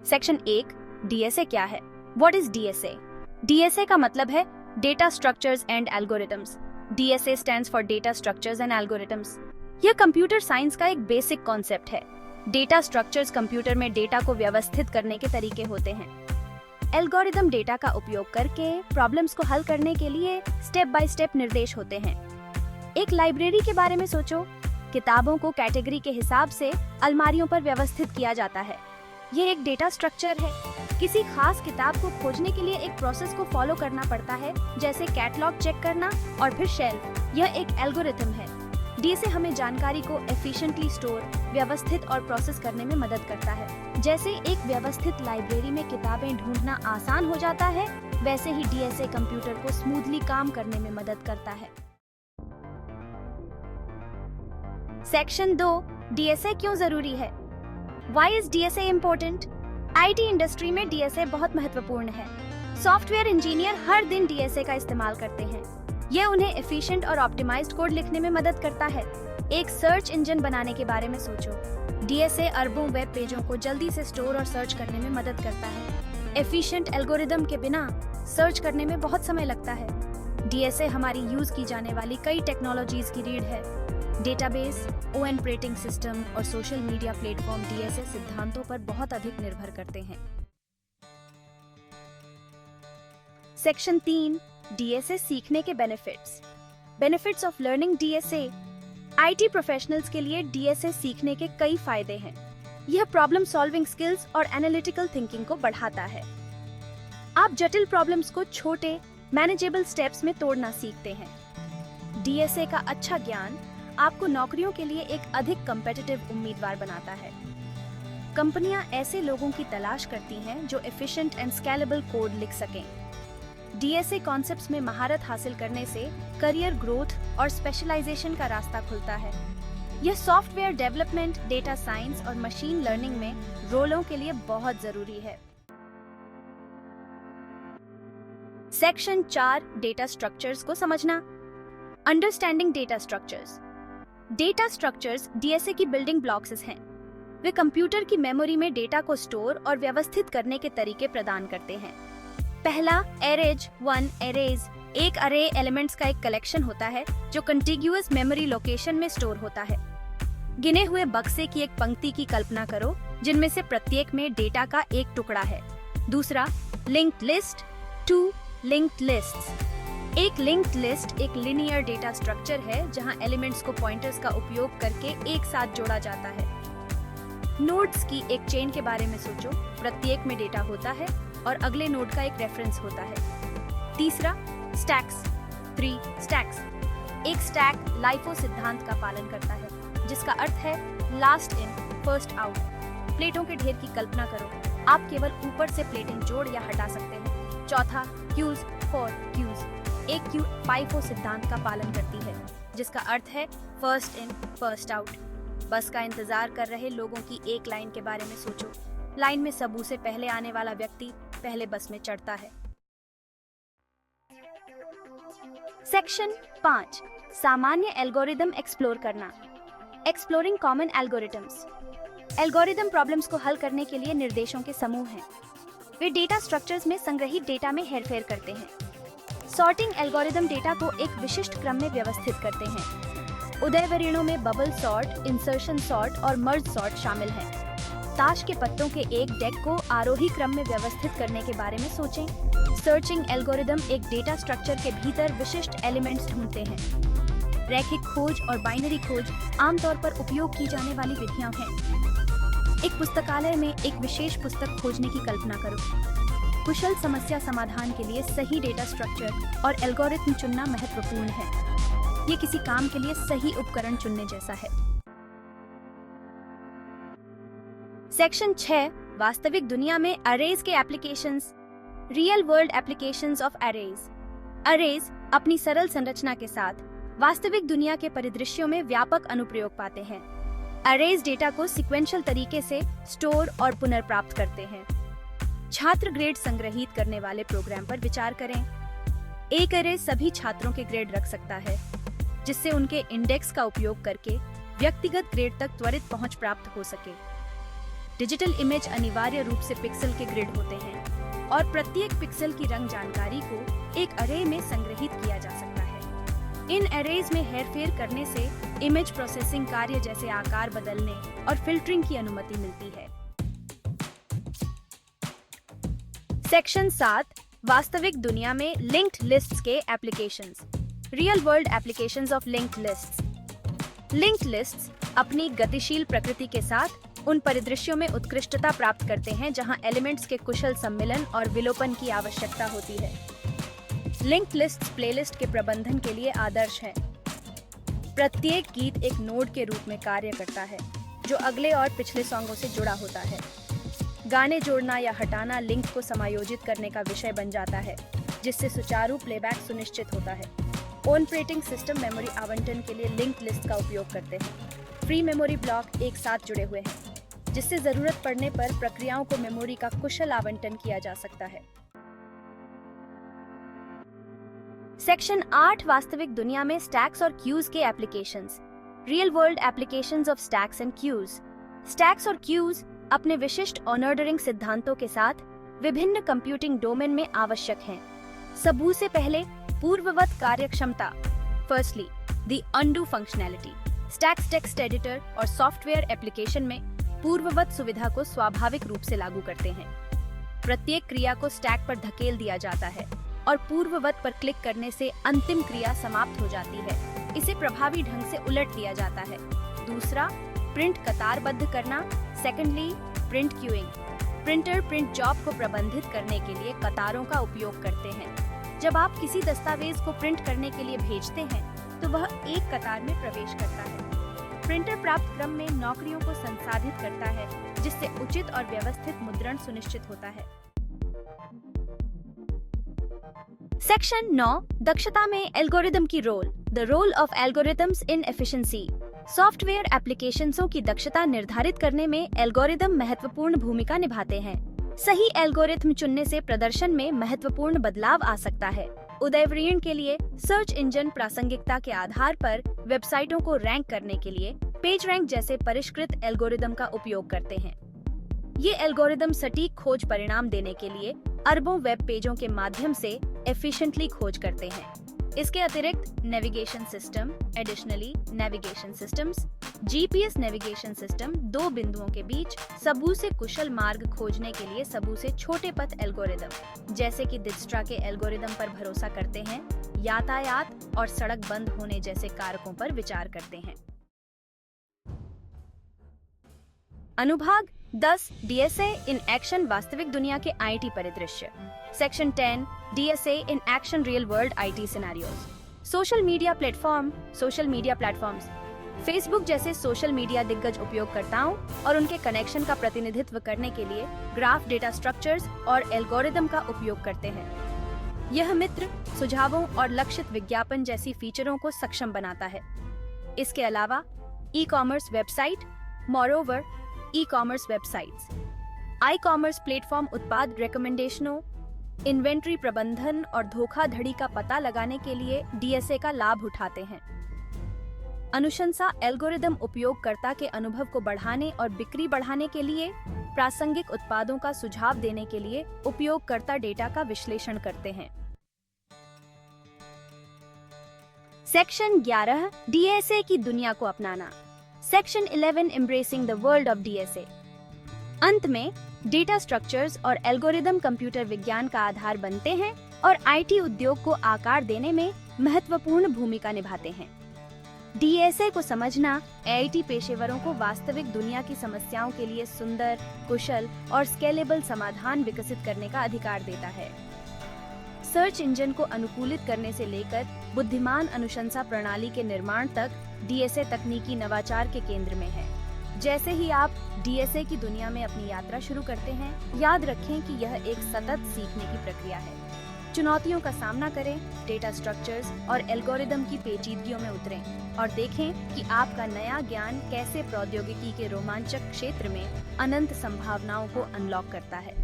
Section 1, DSA क्या है? What is DSA? DSA का मतलब है data structures and algorithms. DSA stands for data structures and algorithms. यह कंप्यूटर साइंस का एक बेसिक कॉन्सेप्ट है। डेटा स्ट्रक्चर्स कंप्यूटर में डेटा को व्यवस्थित करने के तरीके होते हैं। एल्गोरिथम डेटा का उपयोग करके प्रॉब्लम्स को हल करने के लिए स्टेप बाय स्टेप निर्देश होते हैं। एक लाइब्रेरी के बारे में सोचो। किताबों को कैटेगरी के हिसाब से अलमारियों पर व्यवस्थित किया जाता है। ये एक डेटा स्ट्रक्चर है। किसी खास किताब को खोजने के लिए एक प्रोसेस को फॉलो करना पड़ता है, जैसे कैटलॉग चेक करना और फिर शेल्फ। यह एक एल्गोरिथम है। डीएसए हमें जानकारी को एफिशिएंटली स्टोर, व्यवस्थित और प्रोसेस करने में मदद करता है। जैसे एक व्यवस्थित लाइब्रेरी में किताबें ढूंढना आसान हो जाता है, वैसे ही डीएसए कंप्यूटर को स्मूथली काम करने में मदद करता है। सेक्शन 2, डीएसए क्यों जरूरी है? Why is DSA important? IT industry में डीएसए बहुत महत्वपूर्ण है। सॉफ्टवेयर इंजीनियर हर दिन डीएसए का इस्तेमाल करते हैं। यह उन्हें एफिशिएंट और ऑप्टिमाइज्ड कोड लिखने में मदद करता है। एक सर्च इंजन बनाने के बारे में सोचो। डीएसए अरबों वेब पेजों को जल्दी से स्टोर और सर्च करने में मदद करता है। एफिशिएंट एल्गोरिदम के बिना सर्च करने में बहुत समय लगता है। डीएसए हमारी यूज की जाने वाली कई टेक्नोलॉजीज की रीढ़ है। डेटाबेस, ऑपरेटिंग सिस्टम और सोशल मीडिया प्लेटफॉर्म डीएसए सिद्धांतों पर बहुत अधिक निर्भर करते हैं। सेक्शन 3, डीएसए सीखने के benefits. Benefits of learning DSA. IT professionals के लिए डीएसए सीखने के कई फायदे हैं। यह प्रॉब्लम सॉल्विंग स्किल्स और एनालिटिकल थिंकिंग को बढ़ाता है। आप जटिल प्रॉब्लम्स को छोटे, मैनेजेबल स्टेप्स में तोड़ना सीखते हैं। डीएसए का अच्छा ज्ञान आपको नौकरियों के लिए एक अधिक कम्पिटिटिव उम्मीदवार बनाता है। कंपनियां ऐसे लोगों की तलाश करती हैं जो एफिशिएंट एंड स्केलेबल कोड लिख सकें। डीएसए कॉन्सेप्ट्स में महारत हासिल करने से करियर ग्रोथ और स्पेशलाइजेशन का रास्ता खुलता है। यह सॉफ्टवेयर डेवलपमेंट, डेटा साइंस और मशीन लर्निंग में रोलों के लिए बहुत जरूरी है। सेक्शन 4, डेटा स्ट्रक्चर्स को समझना। Understanding data structures. Data structures DSA की बिल्डिंग ब्लॉक्स हैं। वे कंप्यूटर की मेमोरी में डेटा को स्टोर और व्यवस्थित करने के तरीके प्रदान करते हैं। पहला, एरेज 1 एरेज एक अरे एलिमेंट्स का एक कलेक्शन होता है जो कंटिग्यूअस मेमोरी लोकेशन में स्टोर होता है। गिने हुए बक्से की एक पंक्ति की कल्पना करो जिनमें से प्रत्येक में डेटा का एक टुकड़ा है। दूसरा, लिंक्ड लिस्ट 2 लिंक्ड लिस्ट्स। एक लिंक्ड लिस्ट एक लिनियर डेटा स्ट्रक्चर है जहां एलिमेंट्स को पॉइंटर्स का उपयोग करके एक साथ जोड़ा जाता है। नोड्स की एक चेन के बारे में सोचो। प्रत्येक में डेटा होता है और अगले नोड का एक रेफरेंस होता है। तीसरा, स्टैक्स 3 स्टैक्स। एक स्टैक लाइफो सिद्धांत का पालन करता है जिसका अर्थ है लास्ट इन फर्स्ट आउट। प्लेटों के ढेर की कल्पना करो। आप केवल ऊपर से प्लेटें जोड़ या हटा सकते हैं। चौथा, क्यूज फॉर क्यूज। एक क्यू फाइफो सिद्धांत का पालन करती है जिसका अर्थ है फर्स्ट इन फर्स्ट आउट। बस का इंतजार कर रहे लोगों की एक लाइन के बारे में सोचो। लाइन में सबू से पहले आने वाला व्यक्ति पहले बस में चढ़ता है। सेक्शन 5, सामान्य एल्गोरिदम एक्सप्लोर करना। Exploring common algorithms. Algorithm problems को हल करने के लिए निर्देशों के समूह हैं। वे डेटा स्ट्रक्चर्स में संग्रहित डेटा में हेरफेर करते हैं। सॉर्टिंग एल्गोरिदम डेटा को एक विशिष्ट क्रम में व्यवस्थित करते हैं। उदयवरिणों में बबल सॉर्ट, इंसर्शन सॉर्ट और मर्ज सॉर्ट शामिल हैं। ताश के पत्तों के एक डेक को आरोही क्रम में व्यवस्थित करने के बारे में सोचें। सर्चिंग एल्गोरिदम एक डेटा स्ट्रक्चर के भीतर विशिष्ट एलिमेंट्स ढूंढते हैं। रैखिक खोज और बाइनरी खोज आमतौर पर उपयोग की जाने वाली विधियां हैं। एक पुस्तकालय में एक विशेष पुस्तक खोजने की कल्पना करो। कुशल समस्या समाधान के लिए सही डेटा स्ट्रक्चर और एल्गोरिथम चुनना महत्वपूर्ण है। ये किसी काम के लिए सही उपकरण चुनने जैसा है। सेक्शन 6, वास्तविक दुनिया में अरेज के applications. Real world applications of arrays. Arrays अपनी सरल संरचना के साथ वास्तविक दुनिया के परिदृश्यों में व्यापक अनुप्रयोग पाते हैं। अरेज डेटा को सीक्वेंशियल तरीके से स्टोर और पुनर्प्राप्त करते हैं। छात्र ग्रेड संग्रहित करने वाले प्रोग्राम पर विचार करें। एक अरे सभी छात्रों के ग्रेड रख सकता है जिससे उनके इंडेक्स का उपयोग करके व्यक्तिगत ग्रेड तक त्वरित पहुंच प्राप्त हो सके। डिजिटल इमेज अनिवार्य रूप से पिक्सल के ग्रिड होते हैं और प्रत्येक पिक्सल की रंग जानकारी को एक अरे में संग्रहित किया जा सकता है। इन अरेज में हेरफेर करने से इमेज प्रोसेसिंग कार्य जैसे आकार बदलने और फिल्टरिंग की अनुमति मिलती है। सेक्शन 7 वास्तविक दुनिया में लिंक्ड लिस्ट्स के applications. Real world applications of linked lists. Linked lists अपनी गतिशील प्रकृति के साथ उन परिदृश्यों में उत्कृष्टता प्राप्त करते हैं जहां एलिमेंट्स के कुशल सम्मिलन और विलोपन की आवश्यकता होती है। लिंक्ड लिस्ट्स प्लेलिस्ट के प्रबंधन के लिए आदर्श हैं। प्रत्येक गीत एक नोड के रूप में कार्य करता है जो अगले और पिछले सॉन्गों से जुड़ा होता है। गाने जोड़ना या हटाना लिंक को समायोजित करने का विषय बन जाता है, जिससे सुचारू प्लेबैक सुनिश्चित होता है। ऑपरेटिंग सिस्टम मेमोरी आवंटन के लिए लिंक्ड लिस्ट का उपयोग करते हैं। फ्री मेमोरी ब्लॉक एक साथ जुड़े हुए हैं, जिससे जरूरत पड़ने पर प्रक्रियाओं को मेमोरी का कुशल आवंटन किया जा सकता है। सेक्शन 8 वास्तविक दुनिया में स्टैक्स और क्यूज के applications. Real world applications of stacks and queues. Stacks और क्यूज अपने विशिष्ट ऑर्डरिंग सिद्धांतों के साथ विभिन्न कंप्यूटिंग डोमेन में आवश्यक हैं। सबू से पहले पूर्ववत कार्यक्षमता। Firstly, the undo functionality. Stacks text editor और सॉफ्टवेयर एप्लीकेशन में पूर्ववत सुविधा को स्वाभाविक रूप से लागू करते हैं। प्रत्येक क्रिया को स्टैक पर धकेल दिया जाता है और पूर्ववत पर क्लिक करने से अंतिम क्रिया समाप्त हो जाती है। इसे प्रभावी ढंग से उलट दिया जाता है। दूसरा, प्रिंट कतारबद्ध करना। Secondly, print queuing. Printer print job को प्रबंधित करने के लिए कतारों का उपयोग करते हैं। जब आप किसी दस्तावेज को प्रिंट करने के लिए भेजते हैं तो वह एक कतार में प्रवेश करता है। प्रिंटर प्राप्त क्रम में नौकरियों को संसाधित करता है, जिससे उचित और व्यवस्थित मुद्रण सुनिश्चित होता है। सेक्शन 9 दक्षता में एल्गोरिदम की role. The role of algorithms in efficiency. Software एप्लीकेशंसों की दक्षता निर्धारित करने में एल्गोरिदम महत्वपूर्ण भूमिका निभाते हैं। सही एल्गोरिथम चुनने से प्रदर्शन में महत्वपूर्ण बदलाव आ सकता है। उदाहरण के लिए, सर्च इंजन प्रासंगिकता के आधार पर वेबसाइटों को रैंक करने के लिए पेज रैंक जैसे परिष्कृत एल्गोरिदम का उपयोग करते हैं। ये एल्गोरिदम सटीक खोज परिणाम देने के लिए अरबों वेब पेजों के माध्यम से एफिशिएंटली खोज करते हैं। इसके अतिरिक्त navigation system, additionally navigation systems, GPS navigation system दो बिंदुओं के बीच सबू से कुशल मार्ग खोजने के लिए सबू से छोटे पथ एल्गोरिदम जैसे कि दिज्क्स्ट्रा के एल्गोरिदम पर भरोसा करते हैं। यातायात और सड़क बंद होने जैसे कारकों पर विचार करते हैं। अनुभाग 10 डीएसए इन एक्शन वास्तविक दुनिया के आईटी परिदृश्य। Section 10 DSA in action real world IT scenarios. Social media platforms. Facebook जैसे सोशल मीडिया दिग्गज उपयोगकर्ताओं और उनके कनेक्शन का प्रतिनिधित्व करने के लिए ग्राफ डेटा स्ट्रक्चर्स और एल्गोरिदम का उपयोग करते हैं। यह मित्र, सुझावों और लक्षित विज्ञापन जैसी फीचरों को सक्षम बनाता है। इसके अलावा e commerce website, moreover e commerce websites, e commerce platform उत्पाद रिकमेंडेशनों, इन्वेंट्री प्रबंधन और धोखाधड़ी का पता लगाने के लिए डीएसए का लाभ उठाते हैं। अनुशंसा एल्गोरिदम उपयोगकर्ता के अनुभव को बढ़ाने और बिक्री बढ़ाने के लिए प्रासंगिक उत्पादों का सुझाव देने के लिए उपयोगकर्ता डेटा का विश्लेषण करते हैं। सेक्शन 11 डीएसए की दुनिया को अपनाना। Section 11 embracing the world of DSA. अंत में डेटा स्ट्रक्चर्स और एल्गोरिदम कंप्यूटर विज्ञान का आधार बनते हैं और आईटी उद्योग को आकार देने में महत्वपूर्ण भूमिका निभाते हैं। डीएसए को समझना आईटी पेशेवरों को वास्तविक दुनिया की समस्याओं के लिए सुंदर, कुशल और स्केलेबल समाधान विकसित करने का अधिकार देता है। सर्च इंजन को अनुकूलित करने से लेकर बुद्धिमान अनुशंसा प्रणाली के निर्माण तक डीएसए तकनीकी नवाचार के केंद्र में है। जैसे ही आप डीएसए की दुनिया में अपनी यात्रा शुरू करते हैं, याद रखें कि यह एक सतत सीखने की प्रक्रिया है। चुनौतियों का सामना करें, डेटा स्ट्रक्चर्स और एल्गोरिदम की पेचीदगियों में उतरें और देखें कि आपका नया ज्ञान कैसे प्रौद्योगिकी के रोमांचक क्षेत्र में अनंत संभावनाओं को अनलॉक करता है।